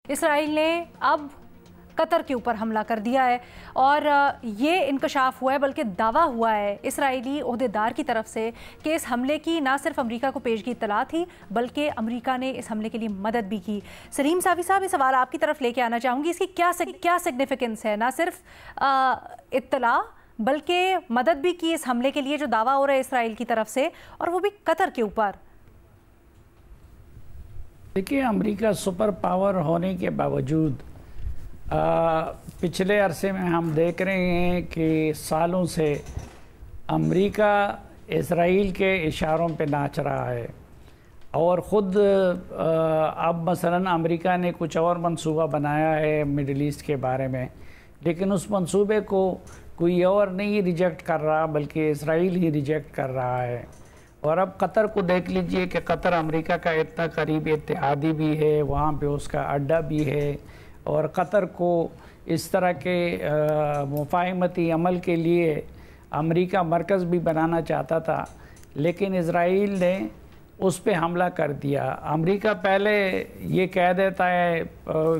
اسرائیل نے اب قطر کے اوپر حملہ کر دیا ہے اور یہ انکشاف ہوا ہے، بلکہ دعویٰ ہوا ہے اسرائیلی عہدیدار کی طرف سے کہ اس حملے کی نہ صرف امریکہ کو پیشگی اطلاع تھی بلکہ امریکہ نے اس حملے کے لیے مدد بھی کی۔ سلیم صافی صاحب، یہ سوال آپ کی طرف لے کے آنا چاہوں گی، اس کی کیا سگنیفیکنس ہے؟ نہ صرف اطلاع بلکہ مدد بھی کی اس حملے کے لیے جو دعویٰ ہو رہا ہے اسرائیل کی طرف سے، اور وہ بھی قطر کے اوپر۔ دیکھیے، امریکہ سپر پاور ہونے کے باوجود پچھلے عرصے میں ہم دیکھ رہے ہیں کہ سالوں سے امریکہ اسرائیل کے اشاروں پہ ناچ رہا ہے، اور خود اب مثلاً امریکہ نے کچھ اور منصوبہ بنایا ہے مڈل ایسٹ کے بارے میں، لیکن اس منصوبے کو کوئی اور نہیں ریجیکٹ کر رہا بلکہ اسرائیل ہی ریجیکٹ کر رہا ہے۔ اور اب قطر کو دیکھ لیجئے کہ قطر امریکہ کا اتنا قریبی اتحادی بھی ہے، وہاں پہ اس کا اڈہ بھی ہے، اور قطر کو اس طرح کے مفاہمتی عمل کے لیے امریکہ مرکز بھی بنانا چاہتا تھا، لیکن اسرائیل نے اس پہ حملہ کر دیا۔ امریکہ پہلے یہ کہہ دیتا ہے،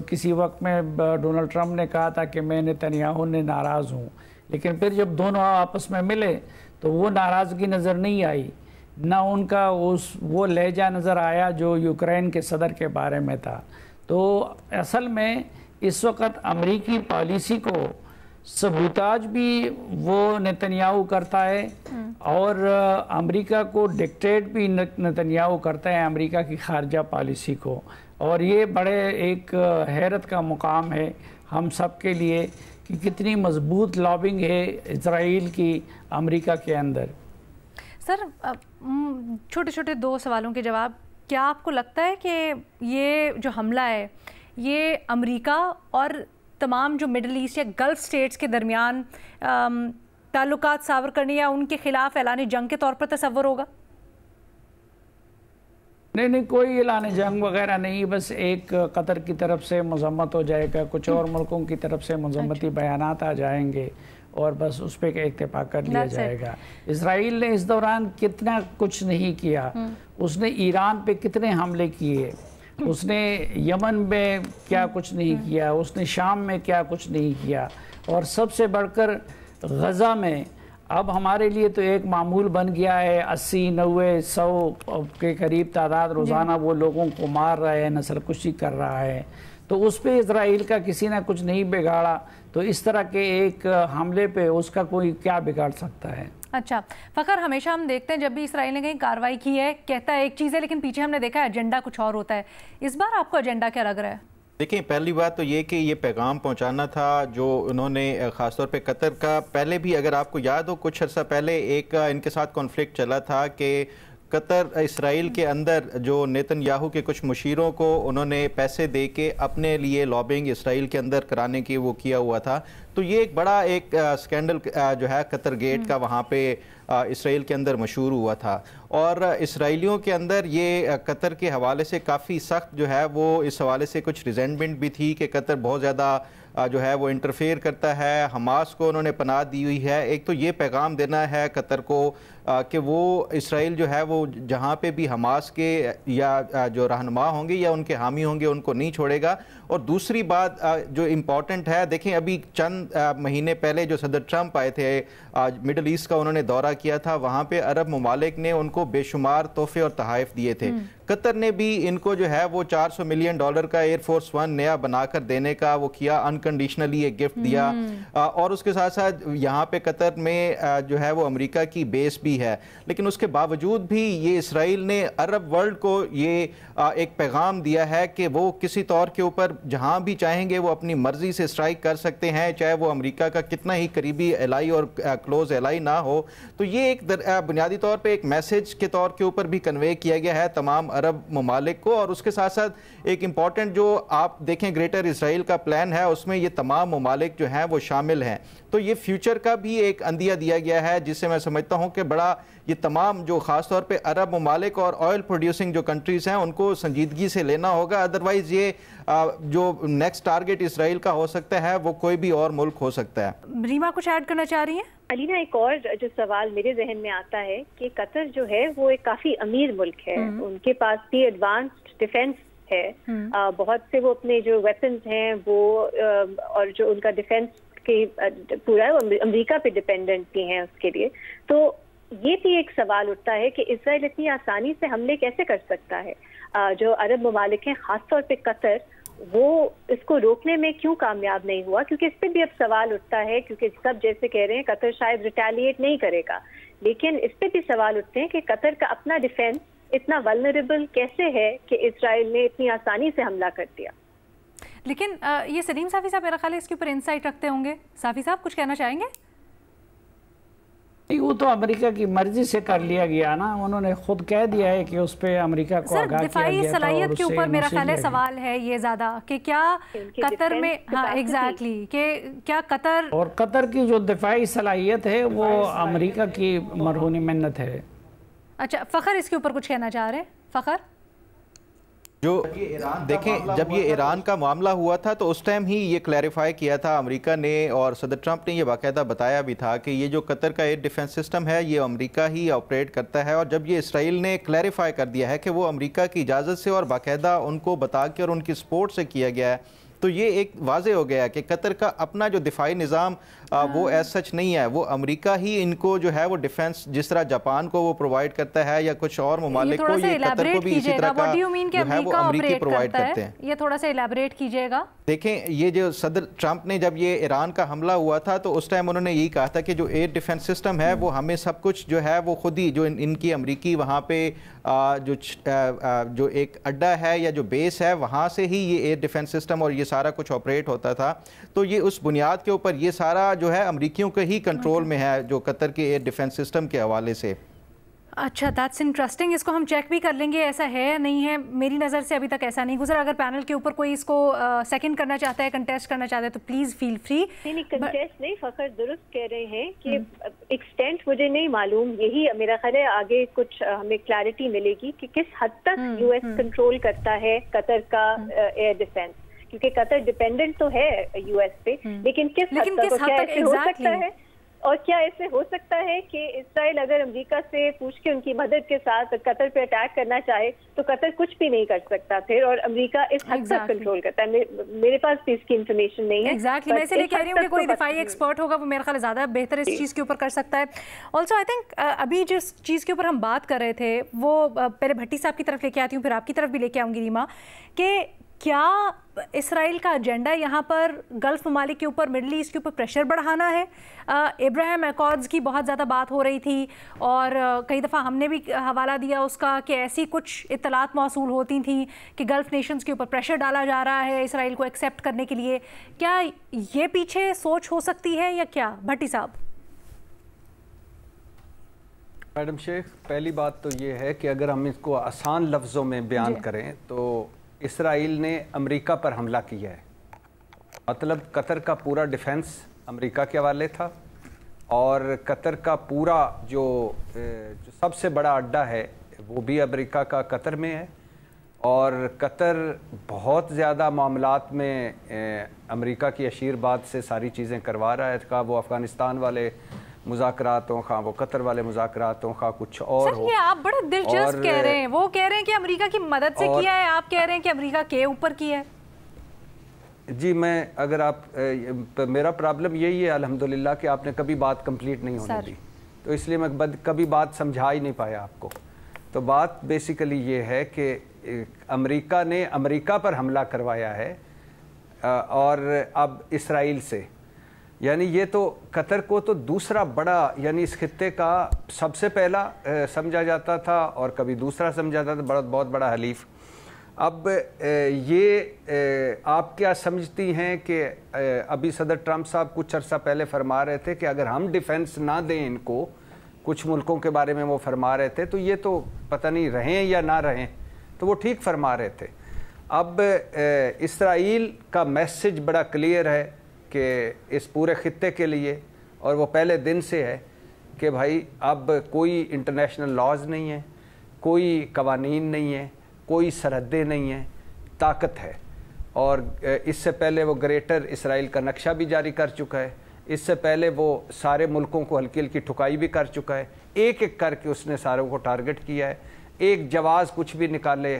کسی وقت میں ڈونلڈ ٹرمپ نے کہا تھا کہ میں نتنیاہو نے ناراض ہوں، لیکن پھر جب دونوں آپس میں ملے تو وہ ناراضگی نظر نہیں آئی، نہ ان کا وہ لہجہ نظر آیا جو یوکرین کے صدر کے بارے میں تھا۔ تو اصل میں اس وقت امریکی پالیسی کو سبوتاج بھی وہ نتنیاہو کرتا ہے، اور امریکہ کو ڈکٹیٹ بھی نتنیاہو کرتا ہے امریکہ کی خارجہ پالیسی کو، اور یہ بڑے ایک حیرت کا مقام ہے ہم سب کے لیے کہ کتنی مضبوط لابنگ ہے اسرائیل کی امریکہ کے اندر۔ سر، چھوٹے چھوٹے دو سوالوں کے جواب۔ کیا آپ کو لگتا ہے کہ یہ جو حملہ ہے یہ امریکہ اور تمام جو مڈل ایسٹ یا گلف سٹیٹس کے درمیان تعلقات ساور کرنے یا ان کے خلاف اعلان جنگ کے طور پر تصور ہوگا؟ نہیں، کوئی اعلان جنگ وغیرہ نہیں، بس ایک قطر کی طرف سے مذمت ہو جائے گا، کچھ اور ملکوں کی طرف سے مذمتی بیانات آ جائیں گے، اور بس اس پہ اتفاق کر لیا جائے گا۔ اسرائیل نے اس دوران کتنا کچھ نہیں کیا، اس نے ایران پہ کتنے حملے کیے، اس نے یمن میں کیا کچھ نہیں کیا، اس نے شام میں کیا کچھ نہیں کیا، اور سب سے بڑھ کر غزہ میں اب ہمارے لیے تو ایک معمول بن گیا ہے، 80، 90، 100 کے قریب تعداد روزانہ وہ لوگوں کو مار رہا ہے، نسل کشی کر رہا ہے، تو اس پہ اسرائیل کا کسی نے کچھ نہیں بگاڑا، تو اس طرح کے ایک حملے پہ اس کا کوئی کیا بگاڑ سکتا ہے؟ اچھا فخر، ہمیشہ ہم دیکھتے ہیں جب بھی اسرائیل نے کہیں کارروائی کی ہے کہتا ہے ایک چیز ہے، لیکن پیچھے ہم نے دیکھا ہے ایجنڈا کچھ اور ہوتا ہے۔ اس بار آپ کو ایجنڈا کیا لگ رہا ہے؟ دیکھیں، پہلی بات تو یہ کہ یہ پیغام پہنچانا تھا جو انہوں نے خاص طور پہ قطر کا، پہلے بھی اگر آپ کو یاد ہو کچھ عرصہ پہلے ایک ان کے ساتھ کانفلکٹ چلا تھا کہ قطر اسرائیل کے اندر جو نیتن یاہو کے کچھ مشیروں کو انہوں نے پیسے دے کے اپنے لیے لابنگ اسرائیل کے اندر کرانے کی وہ کیا ہوا تھا، تو یہ ایک بڑا ایک سکینڈل جو ہے قطر گیٹ کا وہاں پہ اسرائیل کے اندر مشہور ہوا تھا، اور اسرائیلیوں کے اندر یہ قطر کے حوالے سے کافی سخت جو ہے وہ اس حوالے سے کچھ ریزنٹمنٹ بھی تھی کہ قطر بہت زیادہ جو ہے وہ انٹرفیئر کرتا ہے، حماس کو انہوں نے پناہ دی ہوئی ہے۔ ایک تو یہ پیغام دینا ہے قطر کو کہ وہ اسرائیل جو ہے وہ جہاں پہ بھی حماس کے یا جو رہنما ہوں گے یا ان کے حامی ہوں گے ان کو نہیں چھوڑے گا۔ اور دوسری بات جو امپورٹنٹ ہے، دیکھیں ابھی چند مہینے پہلے جو صدر ٹرمپ آئے تھے مڈل ایسٹ کا انہوں نے دورہ کیا تھا، وہاں پہ عرب ممالک نے ان کو بے شمار تحفے اور تحائف دیے تھے۔ قطر نے بھی ان کو جو ہے وہ $400 ملین کا ایئر فورس 1 نیا بنا کر دینے کا وہ کیا، انکنڈیشنلی ایک گفٹ دیا، اور اس کے ساتھ ساتھ یہاں پہ قطر میں جو ہے وہ امریکہ کی بیس بھی ہے، لیکن اس کے باوجود بھی یہ اسرائیل نے عرب ورلڈ کو یہ ایک پیغام دیا ہے کہ وہ کسی طور کے اوپر جہاں بھی چاہیں گے وہ اپنی مرضی سے اسٹرائک کر سکتے ہیں، چاہے وہ امریکہ کا کتنا ہی قریبی الائی اور کلوز الائی نہ ہو۔ تو یہ ایک بنیادی طور پہ ایک میسج کے طور کے اوپر بھی کنوے کیا گیا ہے تمام عرب ممالک کو، اور اس کے ساتھ ساتھ ایک امپورٹنٹ جو آپ دیکھیں گریٹر اسرائیل کا پلان ہے اس میں یہ تمام ممالک جو ہیں وہ شامل ہیں، تو یہ فیوچر کا بھی ایک اندیہ دیا گیا ہے جس سے میں سمجھتا ہوں کہ بڑا یہ تمام جو خاص طور پہ عرب ممالک اور آئل پروڈیوسنگ جو کنٹریز ہیں ان کو سنجیدگی سے لینا ہوگا، ادروائز یہ جو نیکسٹ ٹارگٹ اسرائیل کا ہو سکتا ہے وہ کوئی بھی اور ملک ہو سکتا ہے۔ ریما کچھ ایڈ کرنا چاہ رہی ہیں؟ علینا، ایک اور جو سوال میرے ذہن میں آتا ہے کہ قطر جو ہے وہ ایک کافی امیر ملک ہے، ان کے پاس بھی ایڈوانسڈ ڈیفنس ہے, بہت سے وہ اپنے جو ویپنز ہیں وہ اور جو ان کا ڈیفینس کی پورا ہے وہ امریکہ پہ ڈپینڈنٹ بھی ہیں اس کے لیے. تو یہ بھی ایک سوال اٹھتا ہے کہ اسرائیل اتنی آسانی سے حملے کیسے کر سکتا ہے. جو عرب ممالک ہیں خاص طور پہ قطر, وہ اس کو روکنے میں کیوں کامیاب نہیں ہوا, کیونکہ اس پہ بھی اب سوال اٹھتا ہے, کیونکہ سب جیسے کہہ رہے ہیں قطر شاید ریٹیلیٹ نہیں کرے گا, لیکن اس پہ بھی سوال اٹھتے ہیں کہ قطر کا اپنا ڈیفینس اتنا ولنریبل کیسے ہے کہ اسرائیل نے اتنی آسانی سے حملہ کر دیا. لیکن یہ سلیم صافی صاحب میرا خیال ہے اس کے اوپر انسائٹ رکھتے ہوں گے. صافی صاحب کچھ کہنا چاہیں گے؟ وہ تو امریکہ کی مرضی سے کر لیا گیا نا, انہوں نے خود کہہ دیا ہے کہ اس پہ امریکہ کو آگاہ کیا گیا تھا. دفاعی صلاحیت کے اوپر میرا خیال ہے سوال ہے یہ زیادہ کہ کیا قطر میں, ہاں ایگزیکٹلی, کہ کیا قطر, اور قطر کی جو دفاعی صلاحیت ہے وہ امریکہ کی مرہون منت ہے. اچھا فخر اس کے اوپر کچھ کہنا چاہ رہے ہیں؟ فخر جو دیکھیں جب یہ ایران کا معاملہ ہوا تھا تو اس ٹائم ہی یہ کلیریفائی کیا تھا امریکہ نے, اور صدر ٹرمپ نے یہ باقاعدہ بتایا بھی تھا کہ یہ جو قطر کا ایئر ڈیفنس سسٹم ہے یہ امریکہ ہی آپریٹ کرتا ہے. اور جب یہ اسرائیل نے کلیریفائی کر دیا ہے کہ وہ امریکہ کی اجازت سے اور باقاعدہ ان کو بتا کے اور ان کی سپورٹ سے کیا گیا ہے, تو یہ ایک واضح ہو گیا کہ قطر کا اپنا جو دفاعی نظام وہ ایز سچ نہیں ہے, وہ امریکہ ہی ان کو جو ہے وہ ڈیفنس جس طرح جاپان کو وہ پرووائڈ کرتا ہے یا کچھ اور ممالک کو, یہ قطر کو بھی اسی طرح کا جو ہے وہ امریکی پرووائڈ کرتے ہیں. یہ تھوڑا سا الیبریٹ کیجئے گا. دیکھیں یہ جو صدر ٹرمپ نے جب یہ ایران کا حملہ ہوا تھا تو اس ٹائم انہوں نے یہی کہا تھا کہ جو ایئر ڈیفنس سسٹم ہے وہ ہمیں سب کچھ جو ہے وہ خود ہی جو ان کی امریکی وہاں پہ جو ایک اڈا ہے یا جو بیس ہے وہاں سے ہی یہ ایئر ڈیفنس سسٹم اور یہ سارا کچھ آپریٹ ہوتا تھا. تو یہ اس بنیاد کے اوپر یہ سارا جو ہے امریکیوں کے ہی کنٹرول میں ہے جو قطر کے ایئر ڈیفنس سسٹم کے حوالے سے. اچھا دیٹس انٹرسٹنگ, اس کو ہم چیک بھی کر لیں گے ایسا ہے نہیں ہے. میری نظر سے ابھی تک ایسا نہیں گزرا. اگر پینل کے اوپر کوئی اس کو سیکنڈ کرنا چاہتا ہے, کنٹیسٹ کرنا چاہتا ہے تو پلیز فیل فری. نہیں کنٹیسٹ نہیں, فخر درست کہہ رہے ہیں کہ ایکسٹینٹ مجھے نہیں معلوم, یہی میرا خیال ہے آگے کچھ ہمیں کلیئرٹی ملے گی کہ کس حد تک یو ایس کنٹرول کرتا ہے قطر کا ایئر ڈیفنس, کیونکہ قطر ڈیپینڈنٹ تو ہے یو ایس پہ, لیکن کس حد تک کیا ایسے ہو سکتا ہے, اور کیا ایسے ہو سکتا ہے کہ اسرائیل اگر امریکہ سے پوچھ کے ان کی مدد کے ساتھ قطر پہ اٹیک کرنا چاہے تو قطر کچھ بھی نہیں کر سکتا پھر, اور امریکہ اس حد تک کنٹرول کرتا ہے. میرے پاس بھی اس کی انفارمیشن نہیں ہے. ایگزیکٹلی, میں اس لیے کہہ رہی ہوں کہ کوئی دفاعی ایکسپرٹ ہوگا وہ میرا خیال زیادہ بہتر اس چیز کے اوپر کر سکتا ہے. آلسو آئی تھنک ابھی جس چیز کے اوپر ہم بات کر رہے تھے وہ پہلے بھٹی صاحب کی طرف لے کے آتی ہوں, پھر آپ کی طرف بھی لے کے آؤں گی ریما, کہ کیا اسرائیل کا ایجنڈا یہاں پر گلف ممالک کے اوپر, مڈل ایسٹ کے اوپر پریشر بڑھانا ہے؟ ابراہیم ایکارڈز کی بہت زیادہ بات ہو رہی تھی اور کئی دفعہ ہم نے بھی حوالہ دیا اس کا کہ ایسی کچھ اطلاعات موصول ہوتی تھیں کہ گلف نیشنز کے اوپر پریشر ڈالا جا رہا ہے اسرائیل کو ایکسیپٹ کرنے کے لیے. کیا یہ پیچھے سوچ ہو سکتی ہے یا کیا بھٹی صاحب؟ میڈم شیخ, پہلی بات تو یہ ہے کہ اگر ہم اس کو آسان لفظوں میں بیان کریں تو اسرائیل نے امریکہ پر حملہ کیا ہے, مطلب قطر کا پورا ڈیفنس امریکہ کے حوالے تھا, اور قطر کا پورا جو سب سے بڑا اڈا ہے وہ بھی امریکہ کا قطر میں ہے, اور قطر بہت زیادہ معاملات میں امریکہ کی اشیر بات سے ساری چیزیں کروا رہا ہے, خواہ وہ افغانستان والے مذاکرات ہوں, خواہ وہ قطر والے مذاکرات ہوں, خواہ کچھ اور ہو. یہ آپ بڑا دلچسپ کہہ رہے ہیں, وہ کہہ رہے ہیں کہ امریکہ کی مدد سے کیا ہے, آپ کہہ رہے ہیں کہ امریکہ کے اوپر کیا ہے. جی میں اگر آپ میرا پرابلم یہی ہے الحمدللہ کہ آپ نے کبھی بات کمپلیٹ نہیں ہونے دی, تو اس لیے میں کبھی بات سمجھا ہی نہیں پایا آپ کو. تو بات بیسیکلی یہ ہے کہ امریکہ نے امریکہ پر حملہ کروایا ہے اور اب اسرائیل سے, یعنی یہ تو قطر کو تو دوسرا بڑا, یعنی اس خطے کا سب سے پہلا سمجھا جاتا تھا اور کبھی دوسرا سمجھا جاتا تھا, بہت بڑا حلیف. اب یہ آپ کیا سمجھتی ہیں کہ ابھی صدر ٹرمپ صاحب کچھ عرصہ پہلے فرما رہے تھے کہ اگر ہم ڈیفنس نہ دیں ان کو, کچھ ملکوں کے بارے میں وہ فرما رہے تھے, تو یہ تو پتہ نہیں رہیں یا نہ رہیں, تو وہ ٹھیک فرما رہے تھے. اب اسرائیل کا میسج بڑا کلیئر ہے کہ اس پورے خطے کے لیے, اور وہ پہلے دن سے ہے کہ بھائی اب کوئی انٹرنیشنل لاز نہیں ہے, کوئی قوانین نہیں ہے, کوئی سرحدیں نہیں ہیں, طاقت ہے. اور اس سے پہلے وہ گریٹر اسرائیل کا نقشہ بھی جاری کر چکا ہے, اس سے پہلے وہ سارے ملکوں کو ہلکی ہلکی ٹھکائی بھی کر چکا ہے, ایک ایک کر کے اس نے ساروں کو ٹارگٹ کیا ہے. ایک جواز کچھ بھی نکالے